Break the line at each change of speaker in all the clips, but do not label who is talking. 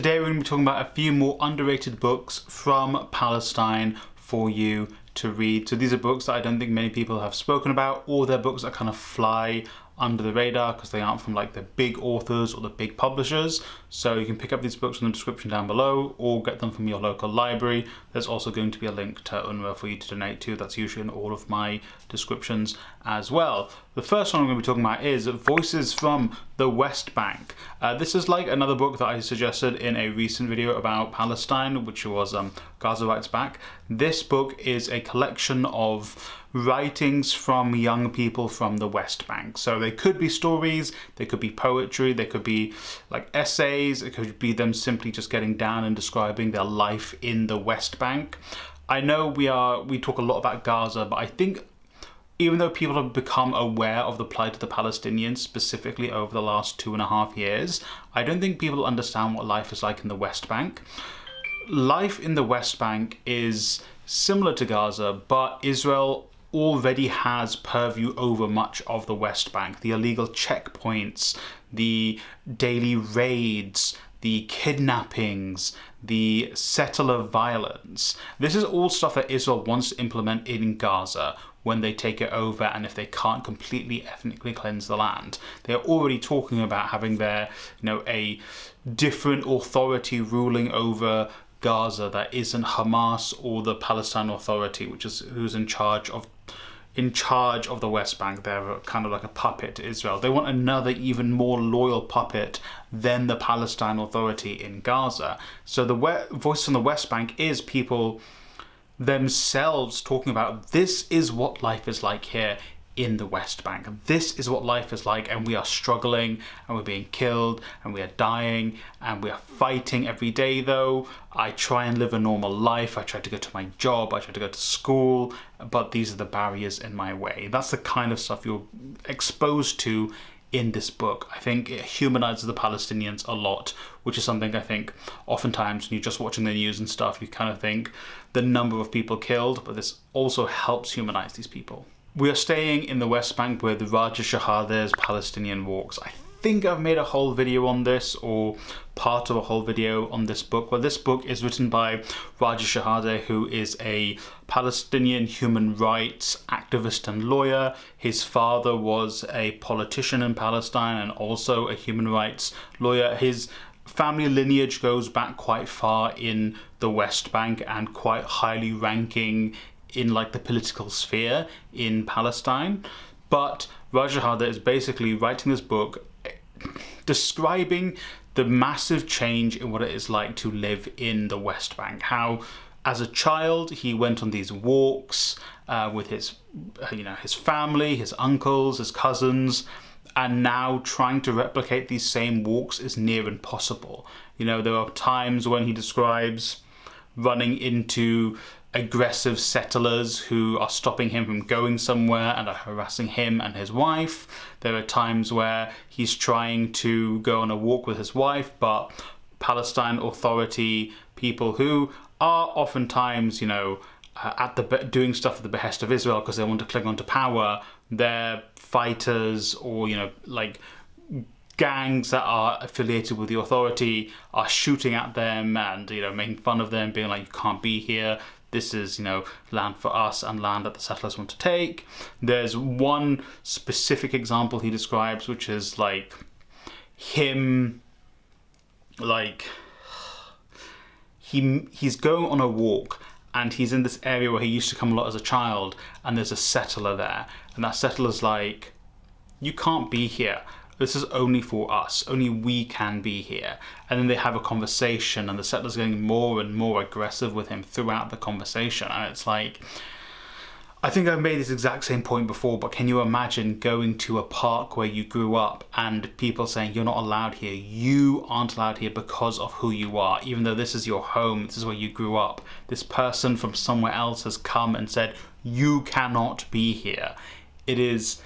Today we're going to be talking about a few more underrated books from Palestine for you to read. So these are books that I don't think many people have spoken about, or they're books that kind of fly under the radar because they aren't from like the big authors or the big publishers. So you can pick up these books in the description down below or get them from your local library. There's also going to be a link to UNRWA for you to donate to. That's usually in all of my descriptions as well. The first one I'm going to be talking about is Voices from the West Bank. This is like another book that I suggested in a recent video about Palestine, which was Gaza Writes Back. This book is a collection of writings from young people from the West Bank. So they could be stories, they could be poetry, they could be like essays, it could be them simply just getting down and describing their life in the West Bank. I know we talk a lot about Gaza, but I think even though people have become aware of the plight of the Palestinians, specifically over the last 2.5 years, I don't think people understand what life is like in the West Bank. Life in the West Bank is similar to Gaza, but Israel already has purview over much of the West Bank. The illegal checkpoints, the daily raids, the kidnappings, the settler violence. This is all stuff that Israel wants to implement in Gaza when they take it over, and if they can't completely ethnically cleanse the land. They're already talking about having their, a different authority ruling over Gaza that isn't Hamas or the Palestine Authority, which is who's in charge of the West Bank. They're kind of like a puppet to Israel. They want another even more loyal puppet than the Palestine Authority in Gaza. So the Voice from the West Bank is people themselves talking about, this is what life is like here in the West Bank. This is what life is like, and we are struggling, and we're being killed, and we are dying, and we are fighting every day though. I try and live a normal life. I try to go to my job, I try to go to school, but these are the barriers in my way. That's the kind of stuff you're exposed to in this book. I think it humanizes the Palestinians a lot, which is something I think oftentimes when you're just watching the news and stuff, you kind of think the number of people killed, but this also helps humanize these people. We are staying in the West Bank with Raja Shahade's Palestinian Walks. I think I've made a whole video on this, or part of a whole video on this book. Well, this book is written by Raja Shahade, who is a Palestinian human rights activist and lawyer. His father was a politician in Palestine and also a human rights lawyer. His family lineage goes back quite far in the West Bank and quite highly ranking in like the political sphere in Palestine. But Raja Shahade is basically writing this book describing the massive change in what it is like to live in the West Bank. How as a child he went on these walks with his family, his uncles, his cousins, and now trying to replicate these same walks is near impossible. There are times when he describes running into aggressive settlers who are stopping him from going somewhere and are harassing him and his wife. There are times where he's trying to go on a walk with his wife, but Palestine Authority people who are oftentimes, doing stuff at the behest of Israel because they want to cling on to power, they're fighters or, like gangs that are affiliated with the authority are shooting at them and, making fun of them, being like, you can't be here. This is, land for us and land that the settlers want to take. There's one specific example he describes, which is like him, like he's going on a walk and he's in this area where he used to come a lot as a child, and there's a settler there, and that settler's like, you can't be here. This is only for us. Only we can be here. And then they have a conversation and the settler's getting more and more aggressive with him throughout the conversation. And it's like, I think I've made this exact same point before, but can you imagine going to a park where you grew up and people saying, you're not allowed here. You aren't allowed here because of who you are. Even though this is your home, this is where you grew up. This person from somewhere else has come and said, you cannot be here. It is,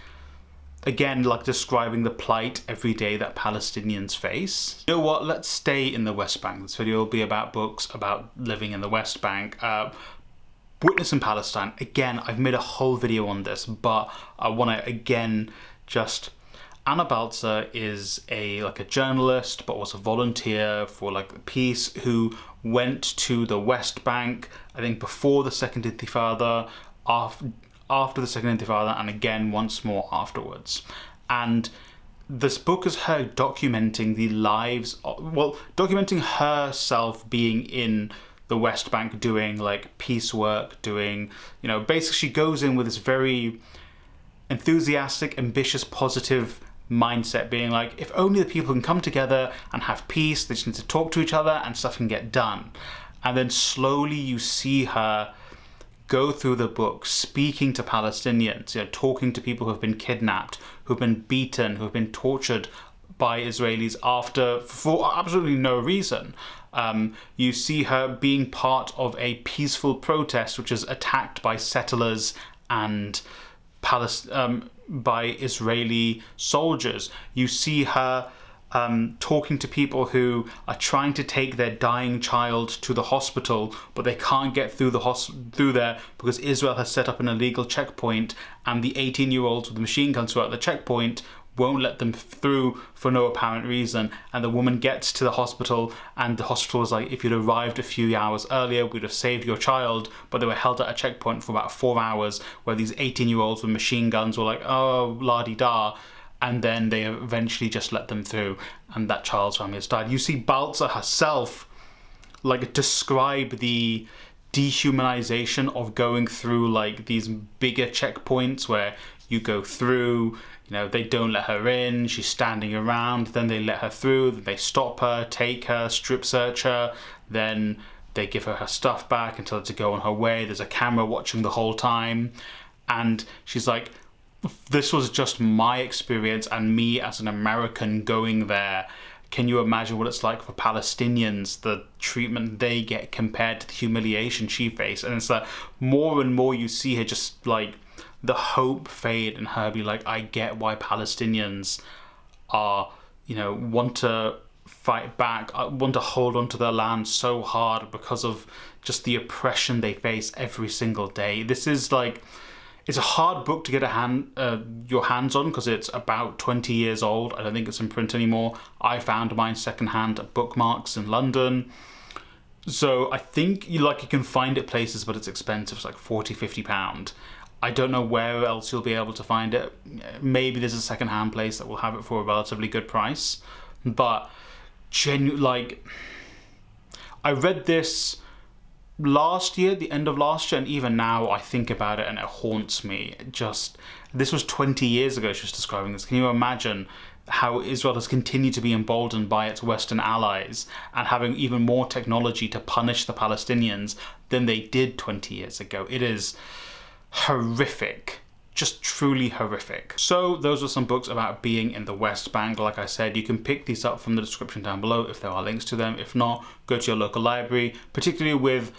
again, like describing the plight every day that Palestinians face. You know what? Let's stay in the West Bank. This video will be about books about living in the West Bank. Witness in Palestine. Again, I've made a whole video on this, but I want to again just Anna Baltzer is like a journalist, but was a volunteer for like peace, who went to the West Bank, I think before the Second Intifada, after the Second Intifada, and again once more afterwards. And this book is her documenting the lives, documenting herself being in the West Bank, doing like peace work, doing, basically she goes in with this very enthusiastic, ambitious, positive mindset, being like, if only the people can come together and have peace, they just need to talk to each other and stuff can get done. And then slowly you see her go through the book, speaking to Palestinians, talking to people who have been kidnapped, who've been beaten, who've been tortured by Israelis for absolutely no reason. You see her being part of a peaceful protest which is attacked by settlers and by Israeli soldiers. You see her talking to people who are trying to take their dying child to the hospital, but they can't get through there because Israel has set up an illegal checkpoint, and the 18-year-olds with the machine guns who are at the checkpoint won't let them through for no apparent reason. And the woman gets to the hospital, and the hospital is like, if you'd arrived a few hours earlier, we'd have saved your child. But they were held at a checkpoint for about 4 hours, where these 18-year-olds with machine guns were like, oh, la-di-da. And then they eventually just let them through, and that child's family has died. You see Baltzer herself like describe the dehumanization of going through like these bigger checkpoints where you go through, they don't let her in, she's standing around, then they let her through, then they stop her, take her, strip search her, then they give her stuff back and tell her to go on her way. There's a camera watching the whole time, and she's like, this was just my experience and me as an American going there. Can you imagine what it's like for Palestinians, the treatment they get compared to the humiliation she faced? And it's like more and more you see her just like the hope fade and her be like, I get why Palestinians are, want to fight back, want to hold on to their land so hard because of just the oppression they face every single day. This is like, it's a hard book to get your hands on because it's about 20 years old. I don't think it's in print anymore. I found mine secondhand at Bookmarks in London. So I think you can find it places, but it's expensive. It's like £40–50. I don't know where else you'll be able to find it. Maybe there's a secondhand place that will have it for a relatively good price. But I read this last year, the end of last year, and even now I think about it and it haunts me. This was 20 years ago she was describing this. Can you imagine how Israel has continued to be emboldened by its Western allies and having even more technology to punish the Palestinians than they did 20 years ago? It is horrific. Just truly horrific. So those were some books about being in the West Bank. Like I said, you can pick these up from the description down below if there are links to them. If not, go to your local library, particularly with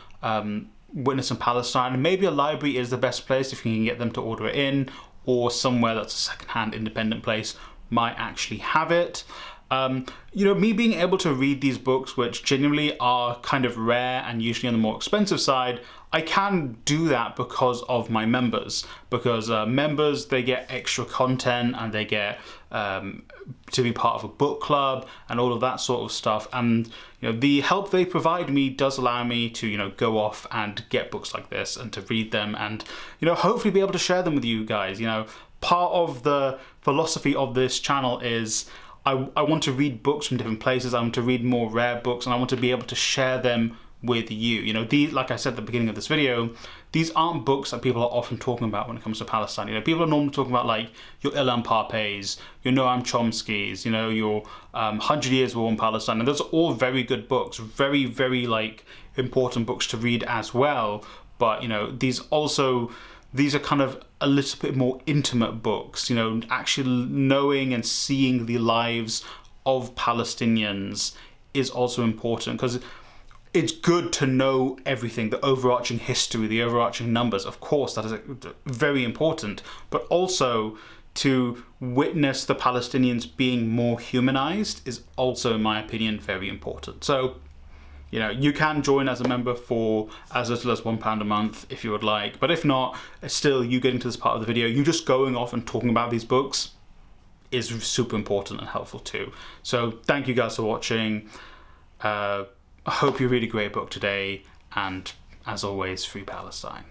Witness in Palestine. Maybe a library is the best place if you can get them to order it in, or somewhere that's a secondhand independent place might actually have it. Me being able to read these books, which genuinely are kind of rare and usually on the more expensive side, I can do that because of my members. Because members, they get extra content and they get to be part of a book club and all of that sort of stuff. And the help they provide me does allow me to go off and get books like this and to read them and hopefully be able to share them with you guys. Part of the philosophy of this channel is I want to read books from different places. I want to read more rare books, and I want to be able to share them with you. These, like I said at the beginning of this video, these aren't books that people are often talking about when it comes to Palestine. People are normally talking about like your Ilan Pappés, your Noam Chomsky's, your 100 Years War in Palestine, and those are all very good books, very, very like important books to read as well. But these are kind of a little bit more intimate books, actually knowing and seeing the lives of Palestinians is also important, because it's good to know everything, the overarching history, the overarching numbers. Of course, that is very important, but also to witness the Palestinians being more humanized is also, in my opinion, very important. So, you can join as a member for as little as £1 a month if you would like. But if not, still, you getting to this part of the video, you just going off and talking about these books is super important and helpful too. So thank you guys for watching. I hope you read a great book today, and as always, free Palestine.